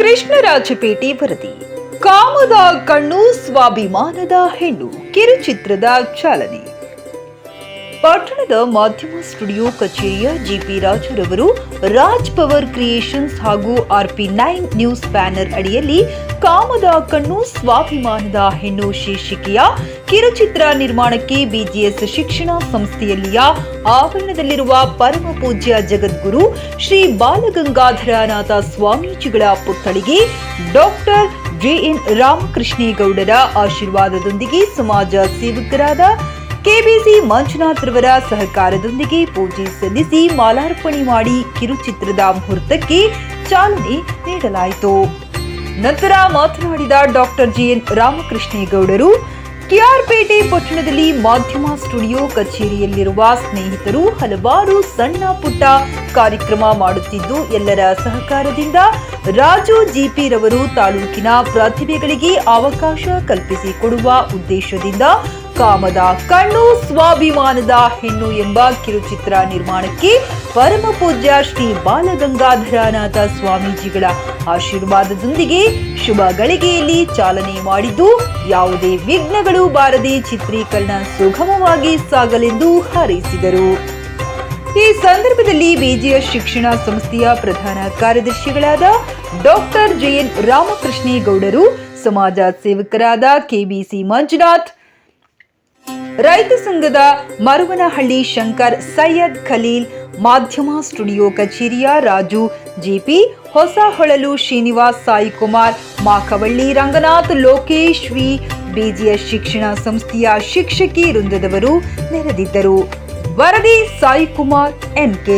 ಕೃಷ್ಣರಾಜಪೇಟೆ ವರದಿ. ಕಾಮದ ಕಣ್ಣು ಸ್ವಾಭಿಮಾನದ ಹೆಣ್ಣು ಕಿರುಚಿತ್ರದ ಚಾಲನೆ. ಪಟ್ಟಣದ ಮಾಧ್ಯಮ ಸ್ಟುಡಿಯೋ ಕಚೇರಿಯ ಜಿಪಿ ರಾಜುರವರು ರಾಜ್ ಪವರ್ ಕ್ರಿಯೇಷನ್ಸ್ ಹಾಗೂ RP9 ನ್ಯೂಸ್ ಬ್ಯಾನರ್ ಅಡಿಯಲ್ಲಿ ಕಾಮದ ಕಣ್ಣು ಸ್ವಾಭಿಮಾನದ ಹೆಣ್ಣು ಶೀರ್ಷಿಕೆಯ ಕಿರುಚಿತ್ರ ನಿರ್ಮಾಣಕ್ಕೆ BGS ಶಿಕ್ಷಣ ಸಂಸ್ಥೆಯಲ್ಲಿಯ ಆವರಣದಲ್ಲಿರುವ ಪರಮ ಪೂಜ್ಯ ಜಗದ್ಗುರು ಶ್ರೀ ಬಾಲಗಂಗಾಧರನಾಥ ಸ್ವಾಮೀಜಿಗಳ ಪುತ್ಥಳಿಗೆ ಡಾಕ್ಟರ್ JN ರಾಮಕೃಷ್ಣೇಗೌಡರ ಆಶೀರ್ವಾದದೊಂದಿಗೆ ಸಮಾಜ ಸೇವಕರಾದ KBC ಮಂಜುನಾಥ್ ರವರ ಸಹಕಾರದೊಂದಿಗೆ ಪೂಜೆ ಸಲ್ಲಿಸಿ ಮಾಲಾರ್ಪಣೆ ಮಾಡಿ ಕಿರುಚಿತ್ರದ ಮುಹೂರ್ತಕ್ಕೆ ಚಾಲನೆ ನೀಡಲಾಯಿತು. ನಂತರ ಮಾತನಾಡಿದ ಡಾಕ್ಟರ್ JN ರಾಮಕೃಷ್ಣೇಗೌಡರು, KR-ಪೇಟೆ ಪಟ್ಟಣದಲ್ಲಿ ಮಾಧ್ಯಮ ಸ್ಟುಡಿಯೋ ಕಚೇರಿಯಲ್ಲಿರುವ ಸ್ನೇಹಿತರು ಹಲವಾರು ಸಣ್ಣ ಪುಟ್ಟ ಕಾರ್ಯಕ್ರಮ ಮಾಡುತ್ತಿದ್ದು, ಎಲ್ಲರ ಸಹಕಾರದಿಂದ ರಾಜು GP ರವರು ತಾಲೂಕಿನ ಪ್ರತಿಭೆಗಳಿಗೆ ಅವಕಾಶ ಕಲ್ಪಿಸಿಕೊಡುವ ಉದ್ದೇಶದಿಂದ ಕಾಮದ ಕಣ್ಣು ಸ್ವಾಭಿಮಾನದ ಹೆಣ್ಣು ಎಂಬ ಕಿರುಚಿತ್ರ ನಿರ್ಮಾಣಕ್ಕೆ ಪರಮ ಪೂಜ್ಯ ಶ್ರೀ ಬಾಲಗಂಗಾಧರನಾಥ ಸ್ವಾಮೀಜಿಗಳ ಆಶೀರ್ವಾದದೊಂದಿಗೆ ಶುಭ ಗಳಿಗೆಯಲ್ಲಿ ಚಾಲನೆ ಮಾಡಿದ್ದು, ಯಾವುದೇ ವಿಘ್ನಗಳು ಬಾರದೆ ಚಿತ್ರೀಕರಣ ಸುಗಮವಾಗಿ ಸಾಗಲೆಂದು ಹಾರೈಸಿದರು. ಈ ಸಂದರ್ಭದಲ್ಲಿ BGS ಶಿಕ್ಷಣ ಸಂಸ್ಥೆಯ ಪ್ರಧಾನ ಕಾರ್ಯದರ್ಶಿಗಳಾದ ಡಾಕ್ಟರ್ JN ರಾಮಕೃಷ್ಣೇಗೌಡರು, ಸಮಾಜ ಸೇವಕರಾದ KBC ಮಂಜುನಾಥ್, ರೈತ ಸಂಘದ ಮರುವನಹಳ್ಳಿ ಶಂಕರ್, ಸೈಯದ್ ಖಲೀಲ್, ಮಾಧ್ಯಮ ಸ್ಟುಡಿಯೋ ಕಚೇರಿಯ Raju GP, Hosaholalu Srinivas, Saikumar, Makavalli Ranganath, Lokesh V, BGS ಶಿಕ್ಷಣ ಸಂಸ್ಥೆಯ ಶಿಕ್ಷಕಿ ವೃಂದದವರು ನೆರೆದಿದ್ದರು. ವರದಿ ಸಾಯಿಕುಮಾರ್ NK.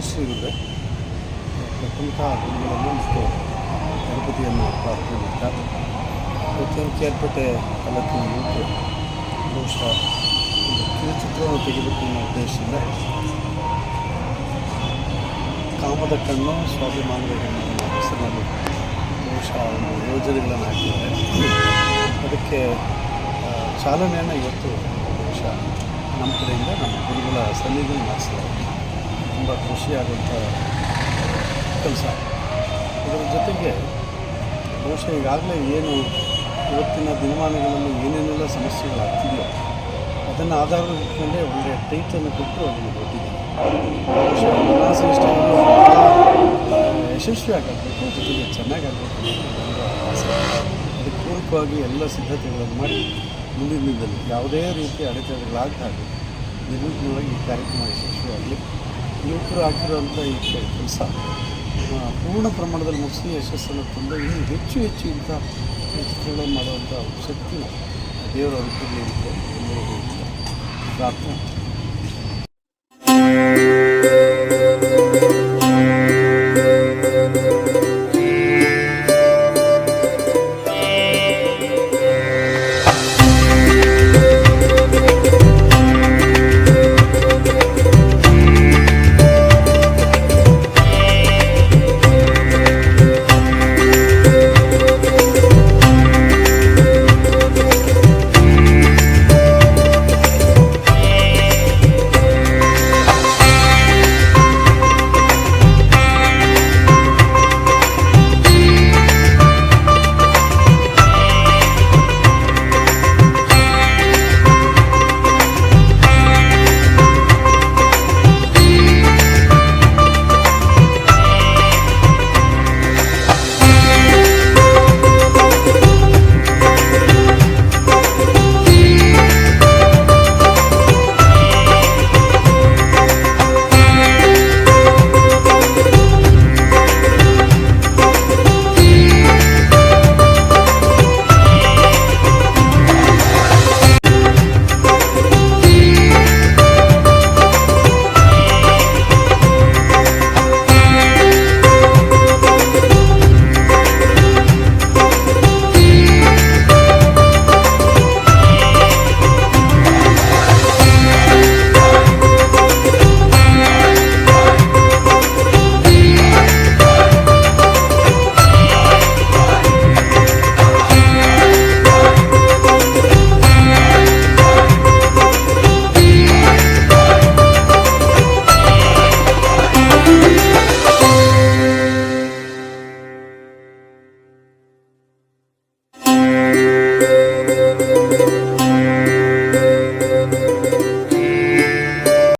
ಶ್ರೀಗುರುವೆ ಪ್ರಥಮತಃ ಗುರುಗಳನ್ನು ಮತ್ತು ಗಣಪತಿಯನ್ನು ಪ್ರಾರ್ಥನೆ ಮಾಡ್ತಾ ಪ್ರತಿಯೊಂದು KR-ಪೇಟೆ ತಾಲೂಕಿನ ಯುವಕರು ಬಹುಶಃ ಒಂದು ಕಿರುಚಿತ್ರವನ್ನು ತೆಗೆದುಬೇಕು ಅನ್ನೋ ಉದ್ದೇಶದಿಂದ ಕಾಮದ ಕಣ್ಣು ಸ್ವಾಭಿಮಾನದ ಹೆಣ್ಣು ಹೆಸರಿನಲ್ಲಿ ಬಹುಶಃ ಒಂದು ಯೋಜನೆಗಳನ್ನು ಹಾಕಿದ್ದಾರೆ. ಅದಕ್ಕೆ ಚಾಲನೆಯನ್ನು ಇವತ್ತು ಬಹುಶಃ ನಮ್ಮ ಕಡೆಯಿಂದ ನಮ್ಮ ಗುರುಗಳ ಸನ್ನಿಧಿಯಲ್ಲಿ ಮಾಡಿಸಲಾಗಿದೆ. ತುಂಬ ಖುಷಿಯಾಗುವಂಥ ಕೆಲಸ. ಅದರ ಜೊತೆಗೆ ಬಹುಶಃ ಈಗಾಗಲೇ ಏನು ಇವತ್ತಿನ ದಿನಮಾನಗಳಲ್ಲಿ ಏನೇನೆಲ್ಲ ಸಮಸ್ಯೆಗಳಾಗ್ತಿದೆಯೋ ಅದನ್ನು ಆಧಾರದ ಇಟ್ಕೊಂಡೇ ಒಳ್ಳೆಯ ಟೈಟನ್ನು ಕೊಟ್ಟು ಅದನ್ನು ಕೊಟ್ಟಿದ್ದೀನಿ. ಬಹುಶಃ ಮನಸ್ಸು ಇಷ್ಟವನ್ನು ಯಶಸ್ವಿ ಆಗಬೇಕು, ಜೊತೆಗೆ ಚೆನ್ನಾಗಿ ಆಗಬೇಕು ಅನ್ನೋದು ಆಸೆ. ಅದಕ್ಕೆ ಪೂರಕವಾಗಿ ಎಲ್ಲ ಸಿದ್ಧತೆಗಳನ್ನು ಮಾಡಿ ಮುಂದಿನ ದಿನದಲ್ಲಿ ಯಾವುದೇ ರೀತಿಯ ಅಡೆತಡೆಗಳಾಗದ ಹಾಗೆ ನಿರ್ವಿಘ್ನವಾಗಿ ಈ ಕಾರ್ಯಕ್ರಮ ಯಶಸ್ವಿಯಾಗಲಿ. ಯುವಕರು ಹಾಕಿರುವಂಥ ಈ ಕೆಲಸ ಪೂರ್ಣ ಪ್ರಮಾಣದಲ್ಲಿ ಮುಗಿಸಿ ಯಶಸ್ಸನ್ನು ತಂದು ಇನ್ನೂ ಹೆಚ್ಚು ಹೆಚ್ಚು ಇಂಥ ಚಿತ್ರಗಳನ್ನು ಮಾಡುವಂಥ ಶಕ್ತಿನ ದೇವರ ಅನುಕೂಲ ಪ್ರಾರ್ಥನೆ.